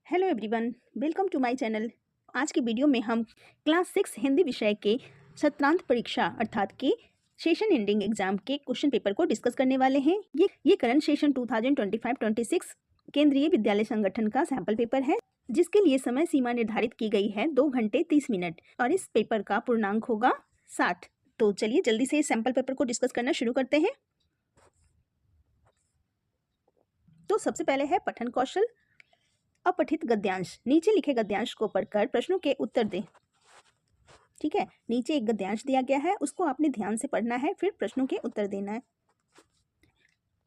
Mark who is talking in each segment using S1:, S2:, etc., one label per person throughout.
S1: Hello everyone, welcome to my channel. आज की video में हम क्लास 6 हिंदी विषय के सत्रांत परीक्षा अर्थात कि सेशन एंडिंग एग्जाम के क्वेश्चन पेपर को डिस्कस करने वाले हैं। ये करंट सेशन 2025-26 केंद्रीय विद्यालय संगठन का सैंपल पेपर है, जिसके लिए समय सीमा निर्धारित की गई है 2 घंटे 30 मिनट और इस पेपर का पूर्णांक होगा 60। तो चलिए जल्दी से सैंपल पेपर को डिस्कस करना शुरू करते हैं। तो सबसे पहले है पठन कौशल। अपठित गद्यांश, नीचे लिखे गद्यांश को पढ़कर प्रश्नों के उत्तर दें। ठीक है, नीचे एक गद्यांश दिया गया है, उसको आपने ध्यान से पढ़ना है, फिर प्रश्नों के उत्तर देना है।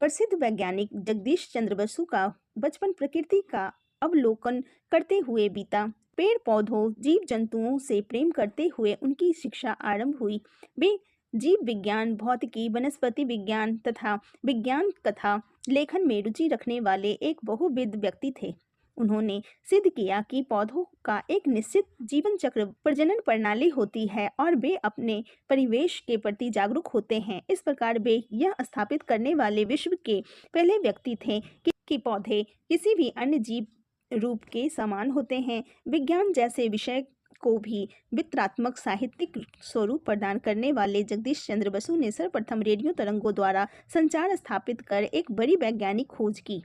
S1: प्रसिद्ध वैज्ञानिक जगदीश चंद्र बसु का बचपन प्रकृति का अवलोकन करते हुए बीता। पेड़ पौधों जीव जंतुओं से प्रेम करते हुए उनकी शिक्षा आरंभ हुई। वे जीव विज्ञान, भौतिकी, वनस्पति विज्ञान तथा विज्ञान कथा लेखन में रुचि रखने वाले एक बहुविध व्यक्ति थे। उन्होंने सिद्ध किया कि पौधों का एक निश्चित जीवन चक्र प्रजनन प्रणाली होती है और वे अपने परिवेश के प्रति जागरूक होते हैं। इस प्रकार वे यह स्थापित करने वाले विश्व के पहले व्यक्ति थे कि पौधे किसी भी अन्य जीव रूप के समान होते हैं। विज्ञान जैसे विषय को भी वितरात्मक साहित्यिक स्वरूप प्रदान करने वाले जगदीश चंद्र बसु ने सर्वप्रथम रेडियो तरंगों द्वारा संचार स्थापित कर एक बड़ी वैज्ञानिक खोज की।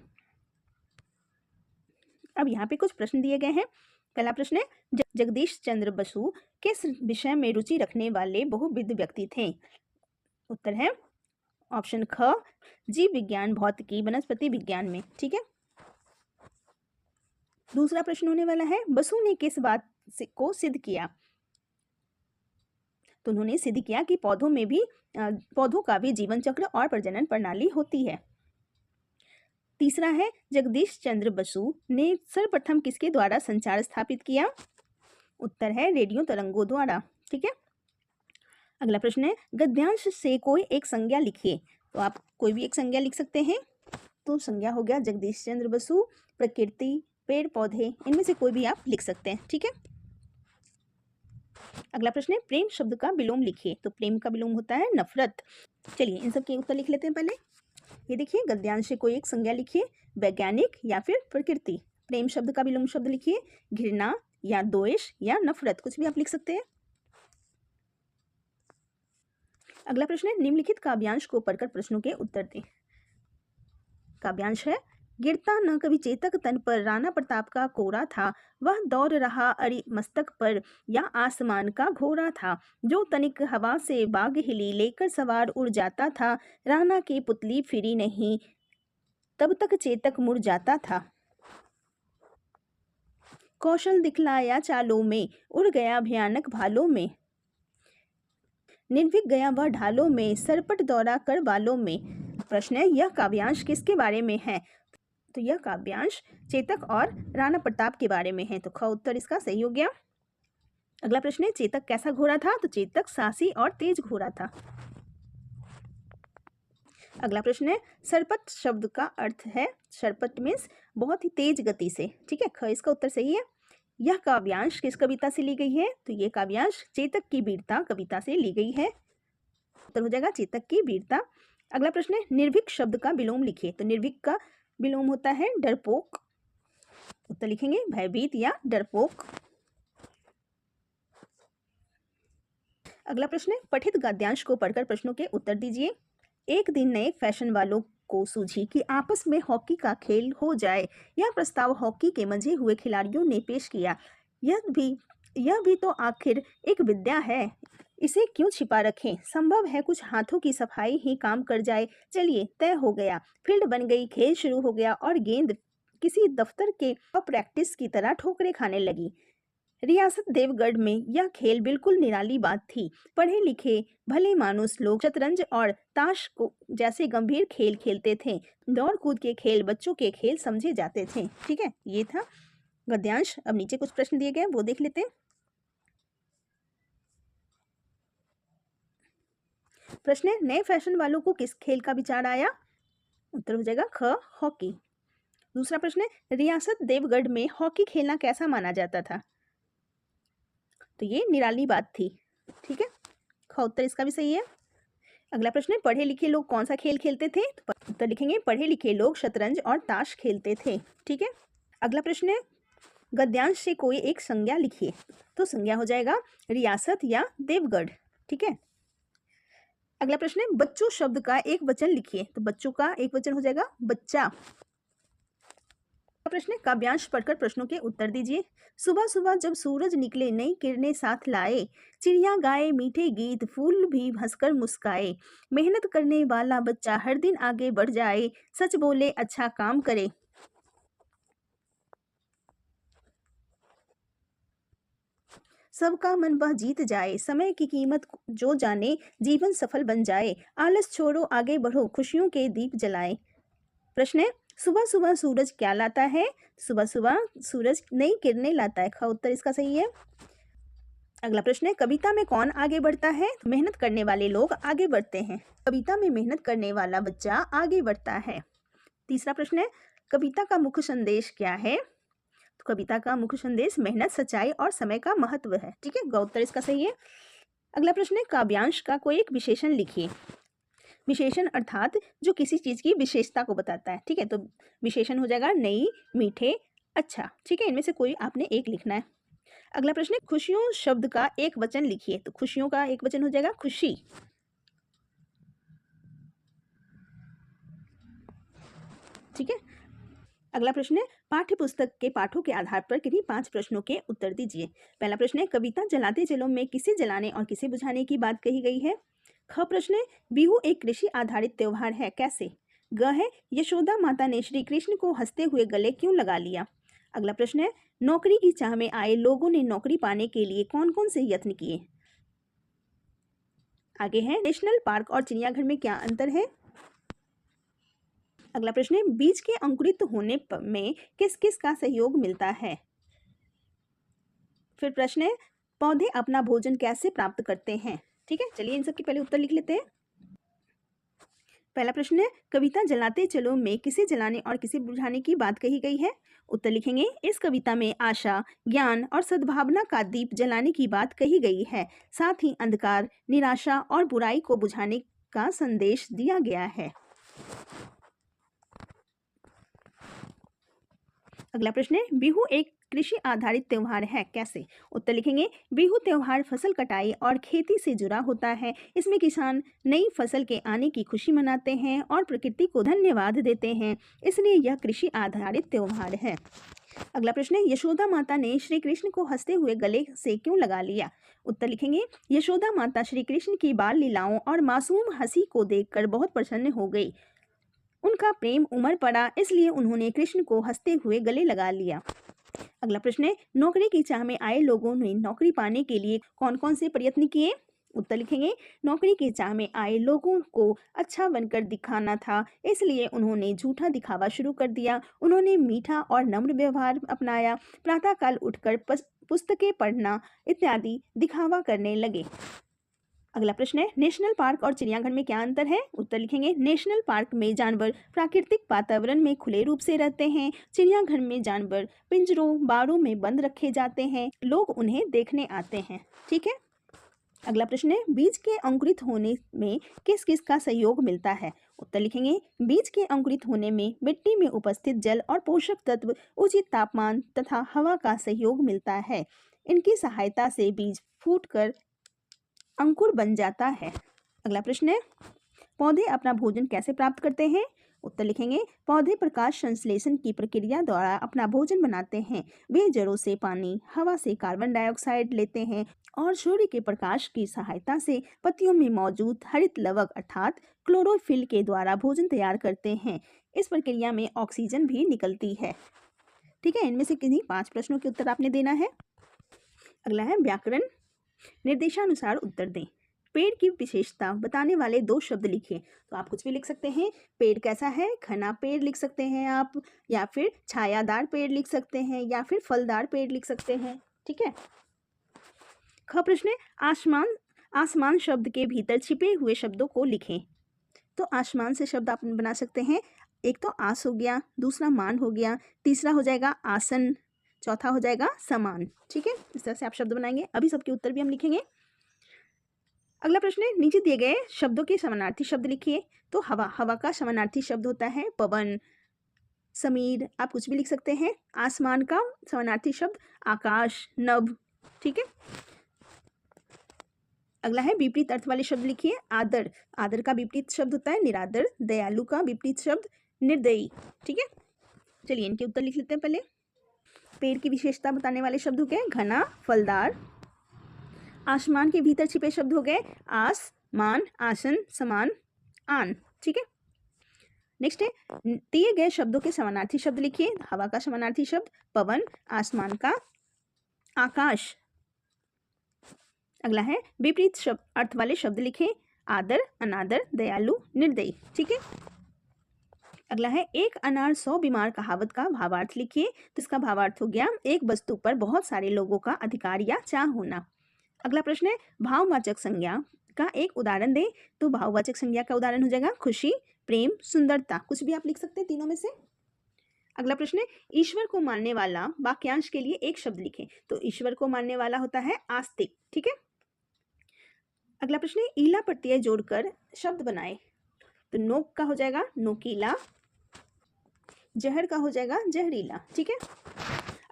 S1: अब यहाँ पे कुछ प्रश्न दिए गए हैं। पहला प्रश्न है, जगदीश चंद्र बसु किस विषय में रुचि रखने वाले बहुविध व्यक्ति थे? उत्तर है ऑप्शन ख, जीव विज्ञान, भौतिकी, वनस्पति विज्ञान में। ठीक है, दूसरा प्रश्न होने वाला है, बसु ने किस बात को सिद्ध किया? तो उन्होंने सिद्ध किया कि पौधों का भी जीवन चक्र और प्रजनन प्रणाली होती है। तीसरा है, जगदीश चंद्र बसु ने सर्वप्रथम किसके द्वारा संचार स्थापित किया? उत्तर है रेडियो तरंगों द्वारा। ठीक है, अगला प्रश्न है, गद्यांश से कोई एक संज्ञा लिखिए। तो आप कोई भी एक संज्ञा लिख सकते हैं। तो संज्ञा हो गया जगदीश चंद्र बसु, प्रकृति, पेड़ पौधे, इनमें से कोई भी आप लिख सकते हैं। ठीक है, अगला प्रश्न है, प्रेम शब्द का विलोम लिखिए। तो प्रेम का विलोम होता है नफरत। चलिए इन सब के उत्तर लिख लेते हैं। पहले ये देखिए, गद्यांश से कोई एक संज्ञा लिखिए, वैज्ञानिक या फिर प्रकृति। प्रेम शब्द का विलोम शब्द लिखिए, घृणा या द्वेष या नफरत, कुछ भी आप लिख सकते हैं। अगला प्रश्न है, निम्नलिखित काव्यांश को पढ़कर प्रश्नों के उत्तर दें। काव्यांश है, गिरता न कभी चेतक तन पर राणा प्रताप का कोरा था, वह दौड़ रहा अरि मस्तक पर या आसमान का घोरा था, जो तनिक हवा से बाग हिली लेकर सवार उड़ जाता था, राणा की पुतली फिरी नहीं तब तक चेतक मुड़ जाता था। कौशल दिखलाया चालों में, उड़ गया भयानक भालों में, निर्भीक गया वह ढालों में, सरपट दौड़ा कर बालों में। प्रश्न है, यह काव्यांश किसके बारे में है? तो यह काव्यांश चेतक और राणा प्रताप के बारे में है। तो ख उत्तर इसका सही हो गया। अगला प्रश्न है, चेतक कैसा घोड़ा था? तो चेतक साहसी और तेज घोड़ा था। अगला प्रश्न है, सरपट शब्द का अर्थ है, सरपट मीन्स बहुत ही तेज गति से। ठीक है, ख इसका उत्तर सही है। यह काव्यांश किस कविता से ली गई है? तो यह काव्यांश चेतक की वीरता कविता से ली गई है। उत्तर हो जाएगा चेतक की वीरता। अगला प्रश्न है, निर्भीक शब्द का विलोम लिखिए। तो निर्भीक का विलोम होता है डरपोक। उत्तर लिखेंगे भयभीत या डरपोक। अगला प्रश्न है, पठित गद्यांश को पढ़कर प्रश्नों के उत्तर दीजिए। एक दिन नए फैशन वालों को सूझी कि आपस में हॉकी का खेल हो जाए। यह प्रस्ताव हॉकी के मंझे हुए खिलाड़ियों ने पेश किया। यह भी तो आखिर एक विद्या है, इसे क्यों छिपा रखें? संभव है कुछ हाथों की सफाई ही काम कर जाए। चलिए तय हो गया, फील्ड बन गई, खेल शुरू हो गया और गेंद किसी दफ्तर के प्रैक्टिस की तरह ठोकरें खाने लगी। रियासत देवगढ़ में यह खेल बिल्कुल निराली बात थी। पढ़े लिखे भले मानुस लोग शतरंज और ताश को जैसे गंभीर खेल खेलते थे। दौड़ कूद के खेल बच्चों के खेल समझे जाते थे। ठीक है, ये था गद्यांश। अब नीचे कुछ प्रश्न दिए गए, वो देख लेते हैं। प्रश्न है, नए फैशन वालों को किस खेल का विचार आया? उत्तर हो जाएगा ख, हॉकी। दूसरा प्रश्न है, रियासत देवगढ़ में हॉकी खेलना कैसा माना जाता था? तो ये निराली बात थी। ठीक है, ख उत्तर इसका भी सही है। अगला प्रश्न है, पढ़े लिखे लोग कौन सा खेल खेलते थे? तो उत्तर लिखेंगे पढ़े लिखे लोग शतरंज और ताश खेलते थे। ठीक है, अगला प्रश्न है, गद्यांश से कोई एक संज्ञा लिखिए। तो संज्ञा हो जाएगा रियासत या देवगढ़। ठीक है। अगला प्रश्न है बच्चों शब्द का एक वचन लिखिए। तो बच्चों का एक वचन हो जाएगा बच्चा। प्रश्न है काव्यांश पढ़कर प्रश्नों के उत्तर दीजिए। सुबह सुबह जब सूरज निकले नई किरणें साथ लाए, चिड़िया गाए मीठे गीत, फूल भी हंसकर मुस्काए, मेहनत करने वाला बच्चा हर दिन आगे बढ़ जाए, सच बोले अच्छा काम करे। सबका मन वह जीत जाए, समय की कीमत जो जाने, जीवन सफल बन जाए, आलस छोड़ो आगे बढ़ो, खुशियों के दीप जलाए। प्रश्न है सुबह सुबह सूरज क्या लाता है। सुबह सुबह सूरज नई किरणें लाता है। ख उत्तर इसका सही है। अगला प्रश्न है कविता में कौन आगे बढ़ता है। मेहनत करने वाले लोग आगे बढ़ते हैं। कविता में मेहनत करने वाला बच्चा आगे बढ़ता है। तीसरा प्रश्न है कविता का मुख्य संदेश क्या है। तो कविता का मुख्य संदेश मेहनत, सच्चाई और समय का महत्व है। ठीक है, ग उत्तर इसका सही है। अगला प्रश्न है काव्यांश का कोई एक विशेषण लिखिए। विशेषण अर्थात जो किसी चीज की विशेषता को बताता है। ठीक है, तो विशेषण हो जाएगा नई, मीठे, अच्छा। ठीक है, इनमें से कोई आपने एक लिखना है। अगला प्रश्न है खुशियों शब्द का एक वचन लिखिए। तो खुशियों का एक वचन हो जाएगा खुशी। ठीक है। अगला प्रश्न है पाठ्य पुस्तक के पाठों के आधार पर किन्हीं 5 प्रश्नों के उत्तर दीजिए। पहला प्रश्न है कविता जलाते जलों में किसे जलाने और किसे बुझाने की बात कही गई है। ख प्रश्न है बिहू एक कृषि आधारित त्योहार है, कैसे। ग है यशोदा माता ने श्री कृष्ण को हंसते हुए गले क्यों लगा लिया। अगला प्रश्न है नौकरी की चाह में आए लोगों ने नौकरी पाने के लिए कौन कौन से यत्न किए। आगे है नेशनल पार्क और चिड़ियाघर में क्या अंतर है। अगला प्रश्न है बीज के अंकुरित होने में किस किस का सहयोग मिलता है। फिर प्रश्न है पौधे अपना भोजन कैसे प्राप्त करते हैं। ठीक है, चलिए इन सब के पहले उत्तर लिख लेते हैं। पहला प्रश्न है कविता जलाते चलो में किसे जलाने और किसे बुझाने की बात कही गई है। उत्तर लिखेंगे इस कविता में आशा, ज्ञान और सद्भावना का दीप जलाने की बात कही गई है, साथ ही अंधकार, निराशा और बुराई को बुझाने का संदेश दिया गया है। अगला प्रश्न है बिहू एक कृषि आधारित त्योहार है, कैसे। उत्तर लिखेंगे बिहू त्योहार फसल कटाई और खेती से जुड़ा होता है। इसमें किसान नई फसल के आने की खुशी मनाते हैं और प्रकृति को धन्यवाद देते हैं, इसलिए यह कृषि आधारित त्योहार है। अगला प्रश्न है यशोदा माता ने श्री कृष्ण को हंसते हुए गले से क्यों लगा लिया। उत्तर लिखेंगे यशोदा माता श्री कृष्ण की बाल लीलाओं और मासूम हंसी को देखकर बहुत प्रसन्न हो गई। उनका प्रेम उमड़ पड़ा, इसलिए उन्होंने कृष्ण को हंसते हुए गले लगा लिया। अगला प्रश्न है नौकरी की चाह में आए लोगों ने नौकरी पाने के लिए कौन कौन से प्रयत्न किए। उत्तर लिखेंगे नौकरी की चाह में आए लोगों को अच्छा बनकर दिखाना था, इसलिए उन्होंने झूठा दिखावा शुरू कर दिया। उन्होंने मीठा और नम्र व्यवहार अपनाया, प्रातःकाल उठकर पुस्तकें पढ़ना इत्यादि दिखावा करने लगे। अगला प्रश्न है नेशनल पार्क और चिड़ियाघर में क्या अंतर है। उत्तर लिखेंगे नेशनल पार्क में जानवर प्राकृतिक वातावरण में खुले रूप से रहते हैं। चिड़ियाघर में जानवर पिंजरों, बाड़ों में बंद रखे जाते हैं, लोग उन्हें देखने आते हैं। ठीक है। अगला प्रश्न है बीज के अंकुरित होने में किस किस का सहयोग मिलता है। उत्तर लिखेंगे बीज के अंकुरित होने में मिट्टी में उपस्थित जल और पोषक तत्व, उचित तापमान तथा हवा का सहयोग मिलता है। इनकी सहायता से बीज फूटकर अंकुर बन जाता है। अगला प्रश्न है पौधे अपना भोजन कैसे प्राप्त करते हैं। उत्तर लिखेंगे पौधे प्रकाश संश्लेषण की प्रक्रिया द्वारा अपना भोजन बनाते हैं। वे जड़ों से पानी, हवा से कार्बन डाइऑक्साइड लेते हैं और सूर्य के प्रकाश की सहायता से पत्तियों में मौजूद हरित लवक अर्थात क्लोरोफिल के द्वारा भोजन तैयार करते हैं। इस प्रक्रिया में ऑक्सीजन भी निकलती है। ठीक है, इनमें से किन्हीं 5 प्रश्नों के उत्तर आपने देना है। अगला है व्याकरण निर्देशानुसार उत्तर दें। पेड़ की विशेषता बताने वाले 2 शब्द लिखिए। तो आप कुछ भी लिख सकते हैं। पेड़ कैसा है, घना पेड़ लिख सकते हैं आप, या फिर छायादार पेड़ लिख सकते हैं, या फिर फलदार पेड़ लिख सकते हैं। ठीक है। ख प्रश्न है आसमान, आसमान शब्द के भीतर छिपे हुए शब्दों को लिखें। तो आसमान से शब्द आप बना सकते हैं। एक तो आस हो गया, दूसरा मान हो गया, तीसरा हो जाएगा आसन, चौथा हो जाएगा समान। ठीक है, इस तरह से आप शब्द बनाएंगे। अभी सबके उत्तर भी हम लिखेंगे। अगला प्रश्न है नीचे दिए गए शब्दों के समानार्थी शब्द लिखिए। तो हवा, हवा का समानार्थी शब्द होता है पवन। समीर, आप कुछ भी लिख सकते हैं। आसमान का समानार्थी शब्द आकाश, नभ। ठीक है, अगला है विपरीत अर्थ वाले शब्द लिखिए। आदर, आदर का विपरीत शब्द होता है निरादर। दयालु का विपरीत शब्द निर्दयी। ठीक है, चलिए इनके उत्तर लिख लेते हैं पहले। पेड़ की विशेषता बताने वाले शब्द हो गए घना, फलदार। आसमान के भीतर छिपे शब्द हो गए आस, मान, आसन, समान, आन। ठीक है, नेक्स्ट है दिए गए शब्दों के समानार्थी शब्द लिखिए। हवा का समानार्थी शब्द पवन, आसमान का आकाश। अगला है विपरीत शब्द अर्थ वाले शब्द लिखें। आदर, अनादर, दयालु, निर्दयी। ठीक है, अगला है एक अनार 100 बीमार कहावत का भावार्थ लिखिए। तो इसका भावार्थ हो गया एक वस्तु पर बहुत सारे लोगों का अधिकार या चाह होना। अगला प्रश्न है भाववाचक संज्ञा का एक उदाहरण दें। तो भाववाचक संज्ञा का उदाहरण हो जाएगा खुशी, प्रेम, सुंदरता। कुछ भी आप लिख सकते हैं तीनों में से। अगला प्रश्न है ईश्वर को मानने वाला वाक्यांश के लिए एक शब्द लिखें। तो ईश्वर को मानने वाला होता है आस्तिक। ठीक है, अगला प्रश्न है ईला प्रत्यय जोड़कर शब्द बनाए। तो नोक का हो जाएगा नोकीला, जहर का हो जाएगा जहरीला। ठीक है,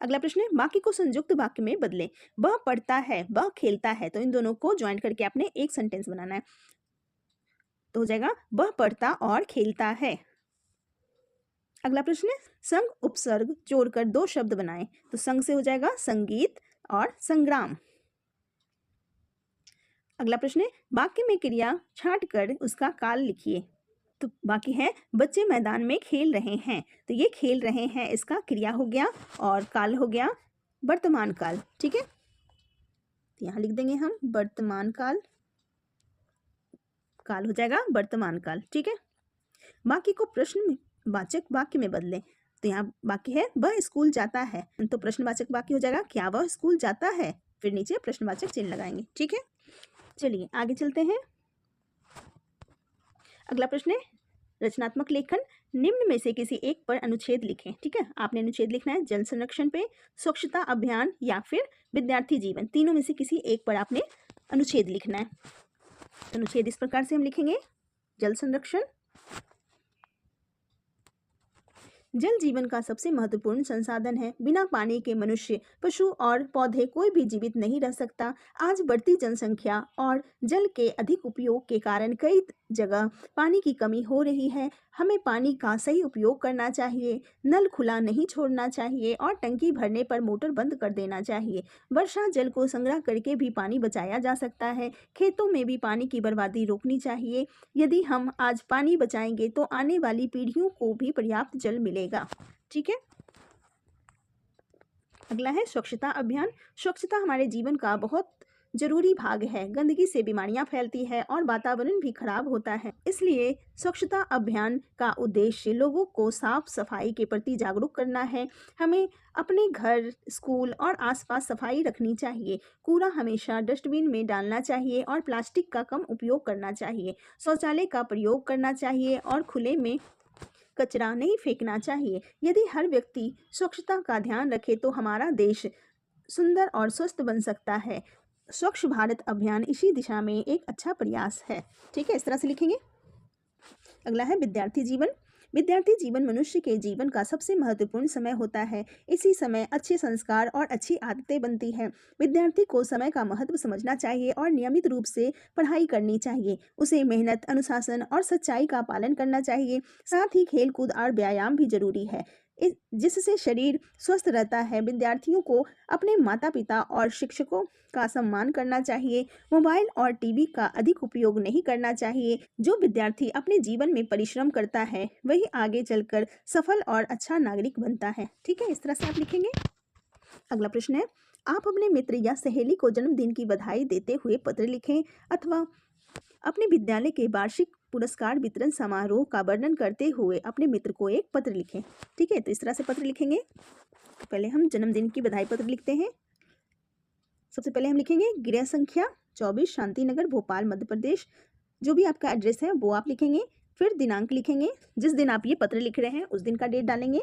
S1: अगला प्रश्न है वाक्य को संयुक्त वाक्य में बदलें। वह पढ़ता है, वह खेलता है। तो इन दोनों को ज्वाइन करके आपने एक सेंटेंस बनाना है। तो हो जाएगा वह पढ़ता और खेलता है। अगला प्रश्न है संग उपसर्ग जोड़कर 2 शब्द बनाएं। तो संग से हो जाएगा संगीत और संग्राम। अगला प्रश्न है वाक्य में क्रिया छांट कर उसका काल लिखिए। तो बाकी है बच्चे मैदान में खेल रहे हैं। तो ये खेल रहे हैं इसका क्रिया हो गया और काल हो गया वर्तमान काल। ठीक है, तो यहाँ लिख देंगे हम वर्तमान काल, काल हो जाएगा वर्तमान काल। ठीक है, वाक्य को प्रश्नवाचक वाक्य में बदलें। तो यहाँ वाक्य है वह स्कूल जाता है। तो प्रश्नवाचक वाक्य हो जाएगा क्या वह स्कूल जाता है, फिर नीचे प्रश्नवाचक चिन्ह लगाएंगे। ठीक है, चलिए आगे चलते हैं। अगला प्रश्न है रचनात्मक लेखन। निम्न में से किसी एक पर अनुच्छेद लिखें। ठीक है, आपने अनुच्छेद लिखना है जल संरक्षण पे, स्वच्छता अभियान या फिर विद्यार्थी जीवन। तीनों में से किसी एक पर आपने अनुच्छेद लिखना है। अनुच्छेद इस प्रकार से हम लिखेंगे जल संरक्षण। जल जीवन का सबसे महत्वपूर्ण संसाधन है। बिना पानी के मनुष्य, पशु और पौधे कोई भी जीवित नहीं रह सकता। आज बढ़ती जनसंख्या और जल के अधिक उपयोग के कारण कई जगह पानी की कमी हो रही है। हमें पानी का सही उपयोग करना चाहिए, नल खुला नहीं छोड़ना चाहिए और टंकी भरने पर मोटर बंद कर देना चाहिए। वर्षा जल को संग्रह करके भी पानी बचाया जा सकता है। खेतों में भी पानी की बर्बादी रोकनी चाहिए। यदि हम आज पानी बचाएंगे तो आने वाली पीढ़ियों को भी पर्याप्त जल मिलेगा। ठीक है, अगला है स्वच्छता अभियान। स्वच्छता हमारे जीवन का बहुत जरूरी भाग है। गंदगी से बीमारियां फैलती है और वातावरण भी खराब होता है। इसलिए स्वच्छता अभियान का उद्देश्य लोगों को साफ सफाई के प्रति जागरूक करना है। हमें अपने घर, स्कूल और आसपास सफाई रखनी चाहिए। कूड़ा हमेशा डस्टबिन में डालना चाहिए और प्लास्टिक का कम उपयोग करना चाहिए। शौचालय का प्रयोग करना चाहिए और खुले में कचरा नहीं फेंकना चाहिए। यदि हर व्यक्ति स्वच्छता का ध्यान रखे तो हमारा देश सुंदर और स्वस्थ बन सकता है। स्वच्छ भारत अभियान इसी दिशा में एक अच्छा प्रयास है। ठीक है, इस तरह से लिखेंगे। अगला है विद्यार्थी जीवन। विद्यार्थी जीवन मनुष्य के जीवन का सबसे महत्वपूर्ण समय होता है। इसी समय अच्छे संस्कार और अच्छी आदतें बनती हैं। विद्यार्थी को समय का महत्व समझना चाहिए और नियमित रूप से पढ़ाई करनी चाहिए। उसे मेहनत, अनुशासन और सच्चाई का पालन करना चाहिए। साथ ही खेल कूद और व्यायाम भी जरूरी है, जिससे शरीर स्वस्थ रहता है। विद्यार्थियों को अपने माता पिता और शिक्षकों का सम्मान करना चाहिए। मोबाइल और टीवी का अधिक उपयोग नहीं करना चाहिए। जो विद्यार्थी अपने जीवन में परिश्रम करता है वही आगे चलकर सफल और अच्छा नागरिक बनता है। ठीक है, इस तरह से आप लिखेंगे। अगला प्रश्न है आप अपने मित्र या सहेली को जन्मदिन की बधाई देते हुए पत्र लिखें अथवा अपने विद्यालय के वार्षिक पुरस्कार वितरण समारोह का वर्णन करते हुए अपने मित्र को एक पत्र लिखें। ठीक है, तो इस तरह से पत्र लिखेंगे। पहले हम जन्मदिन की बधाई पत्र लिखते हैं। सबसे पहले हम लिखेंगे गृह संख्या 24 शांति नगर भोपाल मध्य प्रदेश। जो भी आपका एड्रेस है वो आप लिखेंगे। फिर दिनांक लिखेंगे, जिस दिन आप ये पत्र लिख रहे हैं उस दिन का डेट डालेंगे।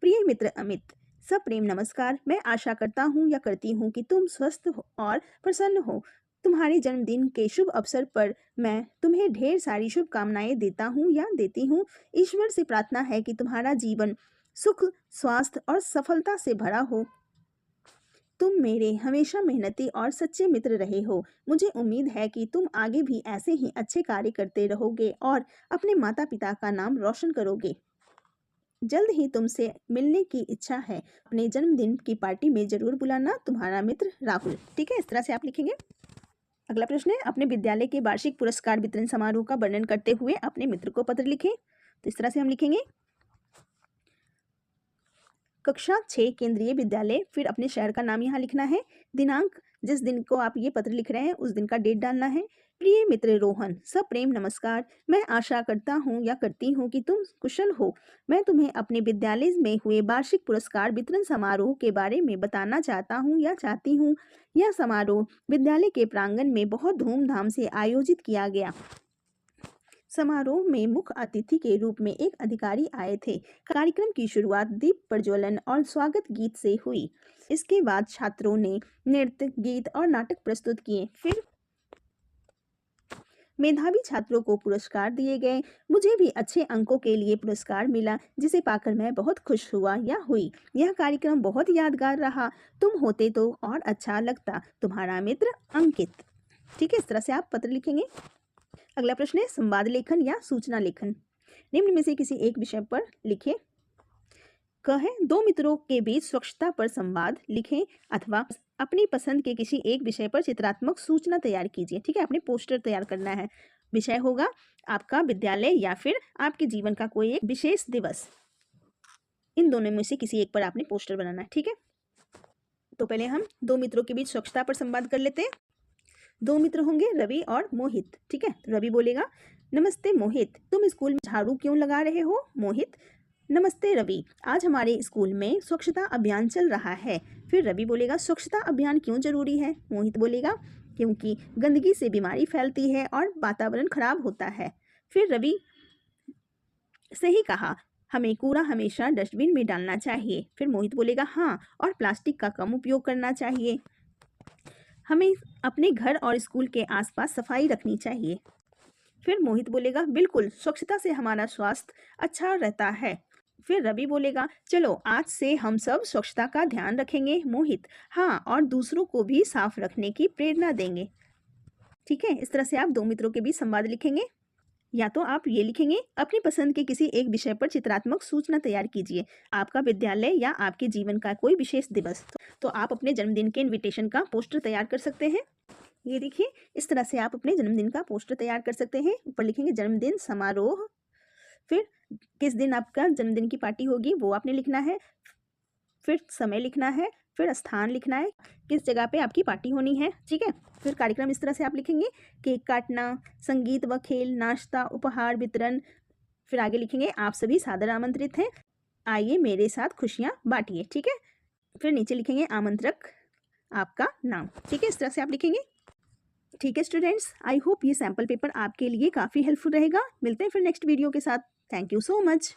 S1: प्रिय मित्र अमित, सप्रेम नमस्कार। मैं आशा करता हूँ या करती हूँ कि तुम स्वस्थ हो और प्रसन्न हो। तुम्हारे जन्मदिन के शुभ अवसर पर मैं तुम्हें ढेर सारी शुभकामनाएं देता हूँ या देती हूँ। ईश्वर से प्रार्थना है कि तुम्हारा जीवन सुख, स्वास्थ्य और सफलता से भरा हो। तुम मेरे हमेशा मेहनती और सच्चे मित्र रहे हो। मुझे उम्मीद है कि तुम आगे भी ऐसे ही अच्छे कार्य करते रहोगे और अपने माता पिता का नाम रोशन करोगे। जल्द ही तुमसे मिलने की इच्छा है। अपने जन्मदिन की पार्टी में जरूर बुलाना। तुम्हारा मित्र राहुल। ठीक है, इस तरह से आप लिखेंगे। अगला प्रश्न है, अपने विद्यालय के वार्षिक पुरस्कार वितरण समारोह का वर्णन करते हुए अपने मित्र को पत्र लिखें। तो इस तरह से हम लिखेंगे, कक्षा 6 केंद्रीय विद्यालय, फिर अपने शहर का नाम यहाँ लिखना है, दिनांक जिस दिन को आप ये पत्र लिख रहे हैं उस दिन का डेट डालना है। प्रिय मित्र रोहन, सब प्रेम नमस्कार। मैं आशा करता हूँ या करती हूँ कि तुम कुशल हो। मैं तुम्हें अपने विद्यालय में हुए वार्षिक पुरस्कार वितरण समारोह के बारे में बताना चाहता हूँ या चाहती हूँ। यह समारोह विद्यालय के प्रांगण में बहुत धूमधाम से आयोजित किया गया। समारोह में मुख्य अतिथि के रूप में एक अधिकारी आए थे। कार्यक्रम की शुरुआत दीप प्रज्वलन और स्वागत गीत से हुई। इसके बाद छात्रों ने नृत्य, गीत और नाटक प्रस्तुत किए। फिर मेधावी छात्रों को पुरस्कार दिए गए। मुझे भी अच्छे अंकों के लिए पुरस्कार मिला, जिसे पाकर मैं बहुत खुश हुआ या हुई। यह कार्यक्रम बहुत यादगार रहा। तुम होते तो और अच्छा लगता। तुम्हारा मित्र अंकित। ठीक है, इस तरह से आप पत्र लिखेंगे। अगला प्रश्न है, संवाद लेखन या सूचना लेखन। निम्न में से किसी एक विषय पर लिखें। क है, दो मित्रों के बीच स्वच्छता पर संवाद लिखें अथवा अपनी पसंद के किसी एक विषय पर चित्रात्मक सूचना तैयार कीजिए। ठीक है, आपने पोस्टर तैयार करना है। विषय होगा आपका विद्यालय या फिर आपके जीवन का कोई एक विशेष दिवस। इन दोनों में से किसी एक पर आपने पोस्टर बनाना है। ठीक है, तो पहले हम दो मित्रों के बीच स्वच्छता पर संवाद कर लेते हैं। दो मित्र होंगे, रवि और मोहित। ठीक है, रवि बोलेगा, नमस्ते मोहित, तुम स्कूल में झाड़ू क्यों लगा रहे हो? मोहित, नमस्ते रवि, आज हमारे स्कूल में स्वच्छता अभियान चल रहा है। फिर रवि बोलेगा, स्वच्छता अभियान क्यों जरूरी है? मोहित बोलेगा, क्योंकि गंदगी से बीमारी फैलती है और वातावरण खराब होता है। फिर रवि, सही कहा, हमें कूड़ा हमेशा डस्टबिन में डालना चाहिए। फिर मोहित बोलेगा, हाँ, और प्लास्टिक का कम उपयोग करना चाहिए। हमें अपने घर और स्कूल के आसपास सफाई रखनी चाहिए। फिर मोहित बोलेगा, बिल्कुल, स्वच्छता से हमारा स्वास्थ्य अच्छा रहता है। फिर रवि बोलेगा, चलो आज से हम सब स्वच्छता का ध्यान रखेंगे। मोहित, हाँ, और दूसरों को भी साफ रखने की प्रेरणा देंगे। ठीक है, इस तरह से आप दो मित्रों के बीच संवाद लिखेंगे। या तो आप ये लिखेंगे, अपनी पसंद के किसी एक विषय पर चित्रात्मक सूचना तैयार कीजिए। आपका विद्यालय या आपके जीवन का कोई विशेष दिवस। तो आप अपने जन्मदिन के इनविटेशन का पोस्टर तैयार कर सकते हैं। ये देखिए, इस तरह से आप अपने जन्मदिन का पोस्टर तैयार कर सकते हैं। ऊपर लिखेंगे जन्मदिन समारोह, फिर किस दिन आपका जन्मदिन की पार्टी होगी वो आपने लिखना है, फिर समय लिखना है, फिर स्थान लिखना है, किस जगह पे आपकी पार्टी होनी है। ठीक है, फिर कार्यक्रम इस तरह से आप लिखेंगे, केक काटना, संगीत व खेल, नाश्ता, उपहार वितरण। फिर आगे लिखेंगे, आप सभी सादर आमंत्रित हैं, आइए मेरे साथ खुशियाँ बांटिए। ठीक है, फिर नीचे लिखेंगे आमंत्रक आपका नाम। ठीक है, इस तरह से आप लिखेंगे। ठीक है स्टूडेंट्स, आई होप ये सैम्पल पेपर आपके लिए काफ़ी हेल्पफुल रहेगा। मिलते हैं फिर नेक्स्ट वीडियो के साथ। Thank you so much.